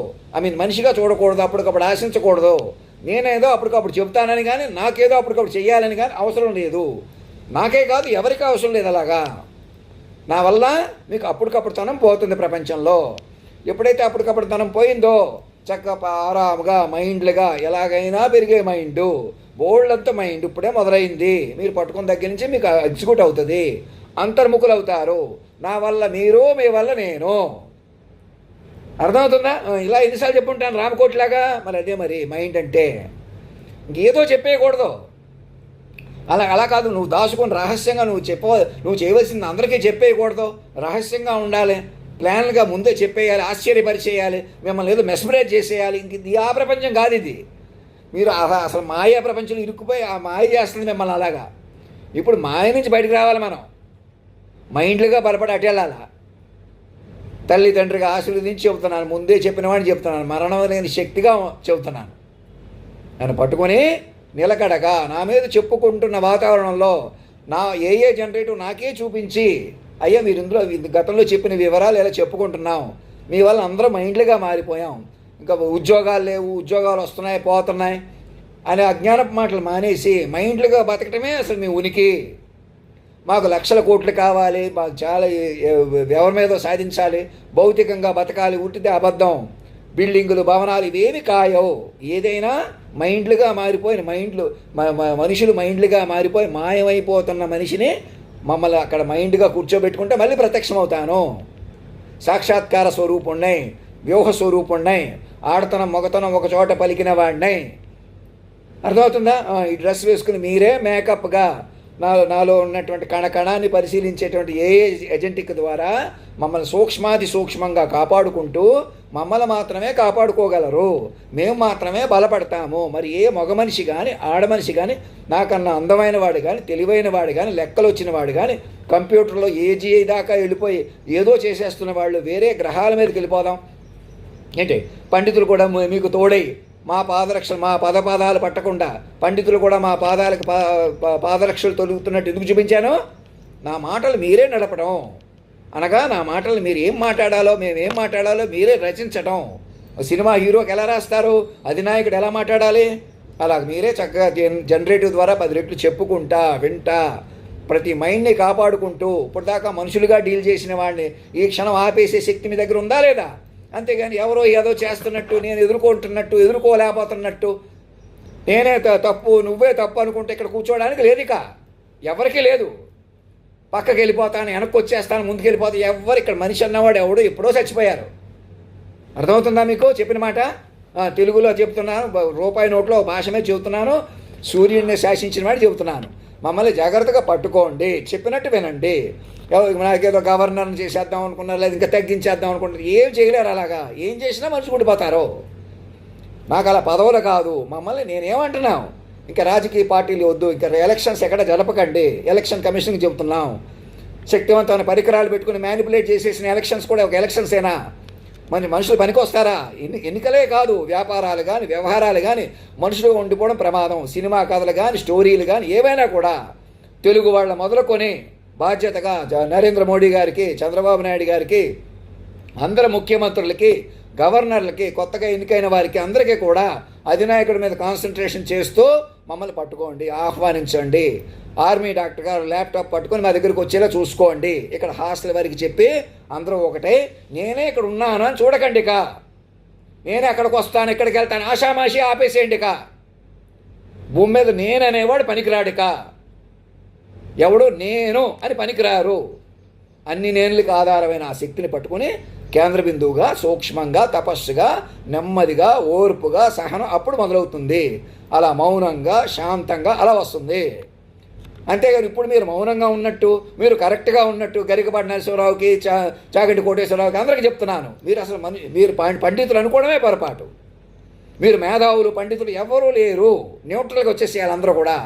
మనిషిగా చూడకూడదు, అప్పటికప్పుడు ఆశించకూడదు. నేనేదో అప్పటికప్పుడు చెప్తానని కానీ నాకేదో అప్పటికప్పుడు చెయ్యాలని కానీ అవసరం లేదు. నాకే కాదు ఎవరికి అవసరం లేదు అలాగా. నా వల్ల మీకు అప్పటికప్పుడు తనం పోతుంది ప్రపంచంలో. ఎప్పుడైతే అప్పటికప్పుడు తనం పోయిందో చక్కగా ఆరాముగా మైండ్లుగా ఎలాగైనా పెరిగే మైండ్, బోల్డ్ మైండ్ ఇప్పుడే మొదలైంది. మీరు పట్టుకున్న దగ్గర నుంచి మీకు ఎగ్జిక్యూట్ అవుతుంది, అంతర్ముఖులు అవుతారు. నా వల్ల మీరు, మీ వల్ల నేను. అర్థమవుతుందా? ఇలా ఎన్నిసార్లు చెప్పుంటాను రామకోటిలాగా. మరి అదే మరి మైండ్ అంటే ఇంకేదో చెప్పేయకూడదు. అలా కాదు, నువ్వు దాచుకొని రహస్యంగా నువ్వు చేయవలసింది అందరికీ చెప్పేయకూడదు. రహస్యంగా ఉండాలి, ప్లాన్గా ముందే చెప్పేయాలి, ఆశ్చర్యపరిచేయాలి, మిమ్మల్ని ఏదో మెస్మరైజ్ చేసేయాలి. ఇంక ఇది ఆ ప్రపంచం కాదు ఇది. మీరు అసలు మాయా ప్రపంచంలో ఇరుక్కుపోయి ఆ మాయ చేస్తుంది మిమ్మల్ని అలాగా. ఇప్పుడు మాయ నుంచి బయటకు రావాలి మనం, మైండ్లుగా బలపడి అటెళ్ళాలా. తల్లిదండ్రిగా ఆశీర్వదించి చెబుతున్నాను, ముందే చెప్పిన వాడిని చెప్తున్నాను, మరణం లేని శక్తిగా చెబుతున్నాను. నన్ను పట్టుకొని నిలకడగా నా మీద చెప్పుకుంటున్న వాతావరణంలో నా ఏ జనరేటివ్ నాకే చూపించి, అయ్యా మీరు ఇందులో గతంలో చెప్పిన వివరాలు ఇలా చెప్పుకుంటున్నాం, మీ వల్ల అందరూ మైండ్లుగా మారిపోయాం, ఇంకా ఉద్యోగాలు లేవు, ఉద్యోగాలు వస్తున్నాయి పోతున్నాయి అనే అజ్ఞానపు మాటలు మానేసి మైండ్లుగా బతకటమే అసలు మీ ఉనికి. మాకు లక్షల కోట్లు కావాలి, మాకు చాలా ఎవరి మీద సాధించాలి, భౌతికంగా బతకాలి, ఉట్టితే అబద్ధం. బిల్డింగులు భవనాలు ఇవేమి కాయవు. ఏదైనా మైండ్లుగా మారిపోయిన మనుషులు మైండ్లుగా మారిపోయి మాయమైపోతున్న మనిషిని మమ్మల్ని అక్కడ మైండ్గా కూర్చోబెట్టుకుంటే మళ్ళీ ప్రత్యక్షమవుతాను. సాక్షాత్కార స్వరూపుణ్ణై, వ్యూహ స్వరూపుణ్ణై, ఆడతనం మొగతనం ఒక చోట పలికిన వాడినై. అర్థమవుతుందా? ఈ డ్రెస్ వేసుకుని మీరే మేకప్గా నాలో ఉన్నటువంటి కణకణాన్ని పరిశీలించేటువంటి ఏజెంటిక్ ద్వారా మమ్మల్ని సూక్ష్మాతి సూక్ష్మంగా కాపాడుకుంటూ మమ్మల్ని మాత్రమే కాపాడుకోగలరు, మేము మాత్రమే బలపడతాము. మరి ఏ మగ మనిషి కానీ ఆడమనిషి కానీ, నాకన్నా అందమైన వాడు కానీ, తెలివైన వాడు కానీ, లెక్కలు వచ్చిన వాడు కానీ, కంప్యూటర్లో ఏజీఐ దాకా వెళ్ళిపోయి ఏదో చేసేస్తున్న వాళ్ళు వేరే గ్రహాల మీదకి వెళ్ళిపోదాం ఏంటి? పండితులు కూడా మీకు తోడై మా పాదరక్షలు, మా పదపాదాలు పట్టకుండా పండితులు కూడా మా పాదాలకు పాదరక్షలు తొలుగుతున్నట్టు ఎందుకు చూపించాను? నా మాటలు మీరే నడపడం, అనగా నా మాటలు మీరు ఏం మాట్లాడాలో మేమేం మాట్లాడాలో మీరే రచించడం. సినిమా హీరోకి ఎలా రాస్తారు, అధినాయకుడు ఎలా మాట్లాడాలి, అలా మీరే చక్కగా జనరేటివ్ ద్వారా 10 రెట్లు చెప్పుకుంటా వింటా ప్రతి మైండ్ని కాపాడుకుంటూ ఇప్పటిదాకా మనుషులుగా డీల్ చేసిన వాడిని ఈ క్షణం ఆపేసే శక్తి మీ దగ్గర ఉందా లేదా? అంతేగాని ఎవరో ఏదో చేస్తున్నట్టు, నేను ఎదుర్కొంటున్నట్టు, ఎదుర్కోలేకపోతున్నట్టు, నేనే తప్పు నువ్వే తప్పు అనుకుంటే ఇక్కడ కూర్చోవడానికి లేదు. ఇక ఎవరికీ లేదు. పక్కకి వెళ్ళిపోతాను, వెనక్కి వచ్చేస్తాను, ముందుకు వెళ్ళిపోతాను. ఎవరు ఇక్కడ మనిషి అన్నవాడు ఎవడు ఎప్పుడో చచ్చిపోయారు. అర్థమవుతుందా మీకు చెప్పిన మాట? తెలుగులో చెప్తున్నాను, రూపాయి నోట్లో భాష మీద చెబుతున్నాను, సూర్యుడిని శాసించిన వాడు చెబుతున్నాను. మమ్మల్ని జాగ్రత్తగా పట్టుకోండి, చెప్పినట్టు వినండి. నాకేదో గవర్నర్ని చేసేద్దాం అనుకున్నారు, లేదా ఇంకా తగ్గించేద్దాం అనుకుంటారు. ఏం చేయలేరు. అలాగా ఏం చేసినా మనిషి ఉండిపోతారు. నాకు అలా పదవులు కాదు. మమ్మల్ని నేనేమంటున్నాం, ఇంకా రాజకీయ పార్టీలు వద్దు, ఇంకా ఎలక్షన్స్ ఎక్కడ జరపకండి, ఎలక్షన్ కమిషన్కి చెబుతున్నాం. శక్తివంతమైన పరికరాలు పెట్టుకుని మ్యానిపులేట్ చేసేసిన ఎలక్షన్స్ కూడా ఒక ఎలక్షన్సేనా? మనుషులు పనికొస్తారా? ఎన్నికలే కాదు, వ్యాపారాలు కానీ వ్యవహారాలు కానీ మనుషులు ఉండిపోవడం ప్రమాదం. సినిమా కథలు కానీ స్టోరీలు కానీ ఏవైనా కూడా తెలుగు వాళ్ళ మొదలుకొని బాధ్యతగా నరేంద్ర మోడీ గారికి, చంద్రబాబు నాయుడు గారికి, అందరు ముఖ్యమంత్రులకి, గవర్నర్లకి, కొత్తగా ఎన్నికైన వారికి అందరికీ కూడా అధినాయకుడి మీద కాన్సన్ట్రేషన్ చేస్తూ మమ్మల్ని పట్టుకోండి, ఆహ్వానించండి. ఆర్మీ డాక్టర్ గారు ల్యాప్టాప్ పట్టుకొని మా దగ్గరికి వచ్చేలా చూసుకోండి. ఇక్కడ హాస్టల్ వారికి చెప్పి అందరూ ఒకటే, నేనే ఇక్కడ ఉన్నాను అని చూడకండి. ఇక నేనే అక్కడికి వస్తాను, ఇక్కడికి వెళ్తాను ఆషామాషి ఆపేసేయండి. ఇక భూమి మీద నేననేవాడు పనికిరాడిక. ఎవడు నేను అని పనికిరారు. అన్ని నేనులకు ఆధారమైన ఆ శక్తిని పట్టుకుని కేంద్ర బిందువుగా, సూక్ష్మంగా, తపస్సుగా, నెమ్మదిగా, ఓర్పుగా, సహనం అప్పుడు మొదలవుతుంది. అలా మౌనంగా, శాంతంగా అలా వస్తుంది. అంతేగాని ఇప్పుడు మీరు మౌనంగా ఉన్నట్టు, మీరు కరెక్ట్గా ఉన్నట్టు గరికపాటి నరసింహరావుకి, చాగంటి కోటేశ్వరరావుకి అందరికీ చెప్తున్నాను. మీరు అసలు మీరు పండితులు అనుకోవడమే పొరపాటు. మీరు మేధావులు, పండితులు ఎవరూ లేరు. న్యూట్రల్గా వచ్చేసేయాలి అందరూ కూడా.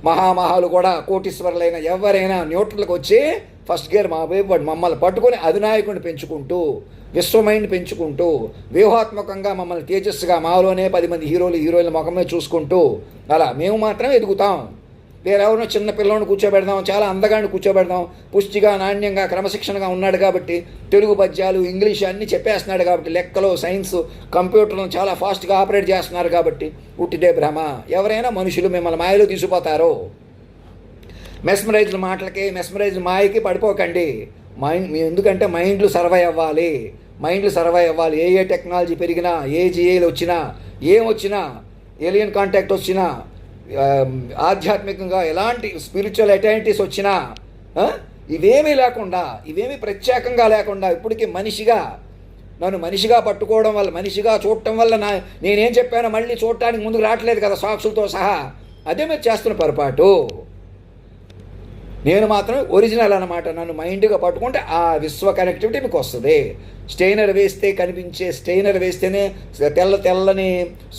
మహామహాలు కూడా, కోటీశ్వరులైన ఎవరైనా న్యూట్రల్కి వచ్చి ఫస్ట్ గేర్ మా వైపు మమ్మల్ని పట్టుకొని అధినాయకుడిని పెంచుకుంటూ, విశ్వమైండ్ పెంచుకుంటూ, వ్యూహాత్మకంగా మమ్మల్ని తేజస్సుగా మాలోనే 10 మంది హీరోయిన్ల ముఖమే చూసుకుంటూ అలా మేము మాత్రమే ఎదుగుతాం. వేరెవరినో చిన్న పిల్లని కూర్చోబెడదాం, చాలా అందగాన్ని కూర్చోబెడదాం, పుష్టిగా నాణ్యంగా క్రమశిక్షణగా ఉన్నాడు కాబట్టి తెలుగు పద్యాలు ఇంగ్లీష్ అన్నీ చెప్పేస్తున్నాడు కాబట్టి, లెక్కలు సైన్స్ కంప్యూటర్లను చాలా ఫాస్ట్గా ఆపరేట్ చేస్తున్నారు కాబట్టి ఉట్టిదే భ్రమ. ఎవరైనా మనుషులు మిమ్మల్ని మాయలో తీసుకుపోతారు. మెస్మరైజ్డ్ మాటలకి మెస్మరైజ్డ్ మాయకి పడిపోకండి. ఎందుకంటే మైండ్లు సర్వైవ్ అవ్వాలి. ఏ టెక్నాలజీ పెరిగినా, ఏ జిఏలు వచ్చినా, ఏమొచ్చినా, ఏలియన్ కాంటాక్ట్ వచ్చినా, ఆధ్యాత్మికంగా ఎలాంటి స్పిరిచువల్ అటైనిటీస్ వచ్చినా ఇవేమీ లేకుండా, ఇవేమీ ప్రత్యేకంగా లేకుండా ఇప్పటికీ నన్ను మనిషిగా పట్టుకోవడం వల్ల, మనిషిగా చూడటం వల్ల నేనేం చెప్పానో మళ్ళీ చూడటానికి ముందుకు రావట్లేదు కదా సాక్షులతో సహా. అదే మీరు చేస్తున్న పొరపాటు. నేను మాత్రం ఒరిజినల్ అన్నమాట. నన్ను మైండ్గా పట్టుకుంటే ఆ విశ్వ కనెక్టివిటీ మీకు వస్తుంది. స్టెయినర్ వేస్తేనే తెల్లని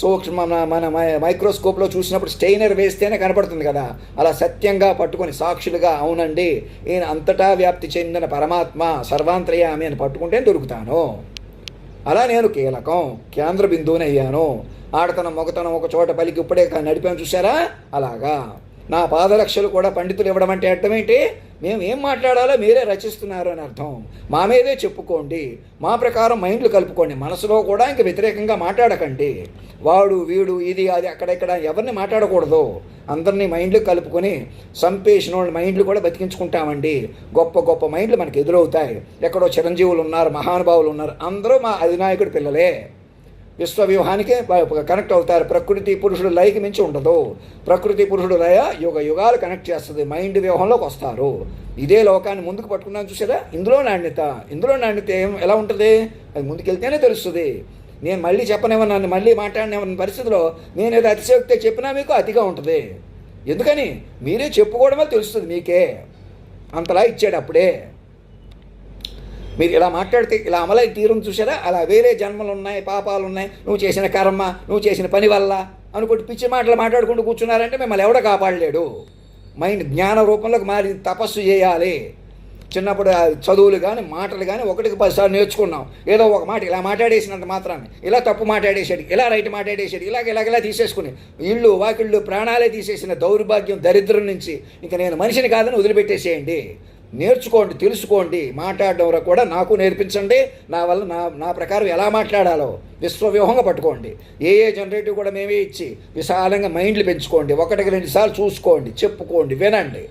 సూక్ష్మ మన మైక్రోస్కోప్లో చూసినప్పుడు స్టెయినర్ వేస్తేనే కనపడుతుంది కదా. అలా సత్యంగా పట్టుకొని సాక్షులుగా అవునండి నేను అంతటా వ్యాప్తి చెందిన పరమాత్మ సర్వాంతర్యామి అని పట్టుకుంటే దొరుకుతాను. అలా నేను కీలకం, కేంద్ర బిందువుని అయ్యాను. ఆడతనం మొగతనం ఒక చోట పలికి ఇప్పుడే నడిపాను చూసారా, అలాగా. నా పాదరక్షలు కూడా పండితులు ఇవ్వడం అంటే అర్థం ఏంటి? మేము ఏం మాట్లాడాలో మీరే రచిస్తున్నారు అని అర్థం. మా మీదే చెప్పుకోండి, మా ప్రకారం మైండ్లు కలుపుకోండి. మనసులో కూడా ఇంక వ్యతిరేకంగా మాట్లాడకండి. వాడు వీడు ఇది అది అక్కడెక్కడ ఎవరిని మాట్లాడకూడదు. అందరినీ మైండ్లు కలుపుకొని సంపేసిన వాళ్ళ మైండ్లు కూడా బతికించుకుంటామండి. గొప్ప గొప్ప మైండ్లు మనకు ఎదురవుతాయి. ఎక్కడో చిరంజీవులు ఉన్నారు, మహానుభావులు ఉన్నారు, అందరూ మా అధినాయకుడి పిల్లలే. విశ్వవ్యూహానికి కనెక్ట్ అవుతారు. ప్రకృతి పురుషుడు లయకి మించి ఉండదు. ప్రకృతి పురుషుడు లయ యుగాలు కనెక్ట్ చేస్తుంది. మైండ్ వ్యూహంలోకి వస్తారు. ఇదే లోకాన్ని ముందుకు పట్టుకున్నాను చూసారా. ఇందులో నాణ్యత ఎలా ఉంటుంది? అది ముందుకెళ్తేనే తెలుస్తుంది. నేను మళ్ళీ చెప్పనివ్వను, మళ్ళీ మాట్లాడిన పరిస్థితిలో నేను ఏదో అతిశయోక్తి చెప్పినా మీకు అతిగా ఉంటుంది. ఎందుకని మీరే చెప్పుకోవడం వల్ల తెలుస్తుంది మీకే. అంతలా ఇచ్చాడు అప్పుడే. మీరు ఇలా మాట్లాడితే ఇలా అమలై తీరం చూసారా. అలా వేరే జన్మలు ఉన్నాయి, పాపాలు ఉన్నాయి, నువ్వు చేసిన కర్మ, నువ్వు చేసిన పని వల్ల అనుకుంటూ పిచ్చి మాటలు మాట్లాడుకుంటూ కూర్చున్నారంటే మిమ్మల్ని ఎవడో కాపాడలేడు. మైండ్ జ్ఞాన రూపంలోకి మారి తపస్సు చేయాలి. చిన్నప్పుడు చదువులు కానీ మాటలు కానీ 1కి 10 సార్లు నేర్చుకున్నాం. ఏదో ఒక మాట ఇలా మాట్లాడేసినంత మాత్రాన్ని ఇలా తప్పు మాట్లాడేసాడు, ఇలా రైట్ మాట్లాడేసాడు, ఇలాగ తీసేసుకుని ఇళ్ళు వాకిళ్ళు ప్రాణాలే తీసేసిన దౌర్భాగ్యం దరిద్రం నుంచి ఇంకా నేను మనిషిని కాదని వదిలిపెట్టేసేయండి. నేర్చుకోండి, తెలుసుకోండి. మాట్లాడడం కూడా నాకు నేర్పించండి. నా ప్రకారం ఎలా మాట్లాడాలో విశ్వవ్యూహంగా పట్టుకోండి. ఏ జనరేటివ్ కూడా మేమే ఇచ్చి విశాలంగా మైండ్లు పెంచుకోండి. 1కి 2 సార్లు చూసుకోండి, చెప్పుకోండి, వినండి.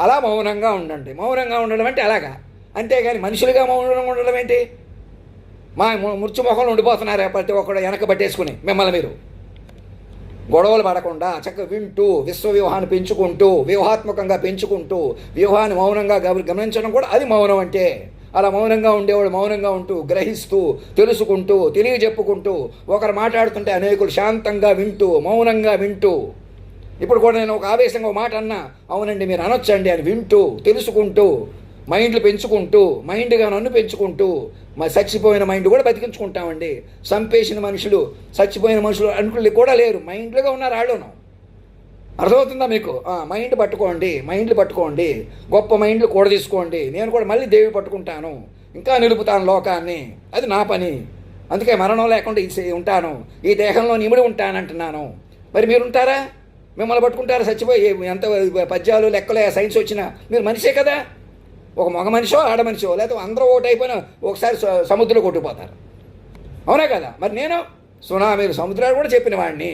అలా మౌనంగా ఉండండి. మౌనంగా ఉండడం అంటే అలాగా. అంతేగాని మనుషులుగా మౌనంగా ఉండడం ఏంటి? మా ముర్చి మొహంలో ఉండిపోతున్నారు ప్రతి ఒక్కడు వెనక పట్టేసుకుని. మిమ్మల్ని మీరు గొడవలు పడకుండా చక్కగా వింటూ విశ్వవ్యూహాన్ని పెంచుకుంటూ వ్యూహాత్మకంగా పెంచుకుంటూ వ్యూహాన్ని మౌనంగా గమనించడం కూడా అది మౌనం అంటే. అలా మౌనంగా ఉండేవాడు మౌనంగా ఉంటూ గ్రహిస్తూ తెలుసుకుంటూ తెలియజెప్పుకుంటూ ఒకరు మాట్లాడుతుంటే అనేకులు శాంతంగా వింటూ మౌనంగా వింటూ. ఇప్పుడు కూడా నేను ఒక ఆవేశంగా ఒక మాట అన్నా, అవునండి మీరు అనొచ్చండి అని వింటూ తెలుసుకుంటూ మైండ్లు పెంచుకుంటూ మైండ్గా నన్ను పెంచుకుంటూ చచ్చిపోయిన మైండ్ కూడా బతికించుకుంటామండి. చచ్చిపోయిన మనుషులు అనుకులు కూడా లేరు, మైండ్లుగా ఉన్నారు వాళ్ళను. అర్థమవుతుందా మీకు? మైండ్లు పట్టుకోండి, గొప్ప మైండ్లు కూడా తీసుకోండి. నేను కూడా మళ్ళీ దేవి పట్టుకుంటాను, ఇంకా నిలుపుతాను లోకాన్ని. అది నా పని. అందుకే మరణం లేకుండా ఉంటాను, ఈ దేహంలో నిమిడి ఉంటానంటున్నాను. మరి మీరు ఉంటారా? మిమ్మల్ని పట్టుకుంటారా? చచ్చిపోయి ఎంత పద్యాలు లెక్కలే సైన్స్ వచ్చినా మీరు మనిషే కదా. ఒక మగ మనిషో ఆడ మనిషో లేకపోతే అందరూ ఒకటైపోయినా ఒకసారి సముద్రంలో కొట్టుకుపోతారు, అవునా కదా? మరి నేను సునామీలు సముద్రాలు కూడా చెప్పిన వాడిని.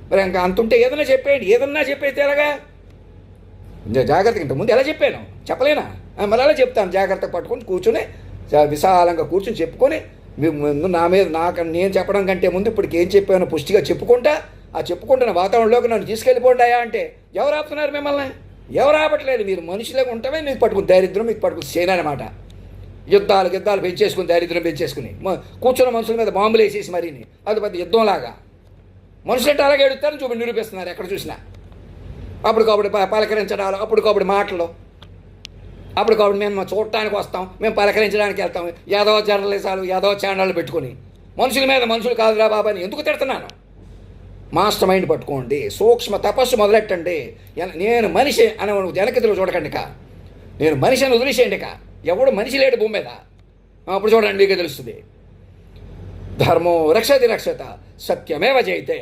మరి ఇంకా అంతుంటే ఏదన్నా చెప్పేస్తే ఎలాగా? జాగ్రత్తగా ఇంత ముందు ఎలా చెప్పాను చెప్పలేనా? మరి అలా చెప్తాను. జాగ్రత్తగా పట్టుకొని కూర్చొని విశాలంగా కూర్చొని చెప్పుకొని నా మీద నేను చెప్పడం కంటే ముందు ఇప్పటికి ఏం చెప్పానో పుష్టిగా చెప్పుకుంటా. ఆ చెప్పుకుంటున్న వాతావరణంలోకి నన్ను తీసుకెళ్ళిపోండాయా అంటే ఎవరు ఆపుతున్నారు మిమ్మల్ని? ఎవరు ఆపట్లేదు. మీరు మనుషులుగా ఉంటమే మీకు పట్టుకుని దరిద్రం, మీకు పట్టుకుని చేయనమాట. యుద్ధాలు పెంచేసుకుని దరిద్రం పెంచేసుకుని కూర్చున్న మనుషుల మీద బాంబులు వేసేసి మరీని అది పెద్ద యుద్ధంలాగా. మనుషులంటే అలాగే ఎడుతారని చూపి నిరూపిస్తున్నారు ఎక్కడ చూసినా. అప్పటికప్పుడు పలకరించడాలు, అప్పటికప్పుడు మాటలు, అప్పటికప్పుడు మేము చూడటానికి వస్తాం, మేము పలకరించడానికి వెళ్తాం. ఏదో జర్నలిస్టాలు ఏదో ఛానళ్ళు పెట్టుకుని మనుషుల మీద మనుషులు కాదురా బాబా అని ఎందుకు తిడుతున్నాను? మాస్టర్ మైండ్ పట్టుకోండి, సూక్ష్మ తపస్సు మొదలెట్టండి. నేను మనిషి అని వెనకతిలో చూడకండి. నేను మనిషి అని వదిలేసేయండి. ఎవడు మనిషి లేడు భూమి మీద. అప్పుడు చూడండి మీకే తెలుస్తుంది. ధర్మో రక్షతి రక్షత సత్యమేవ జయతే.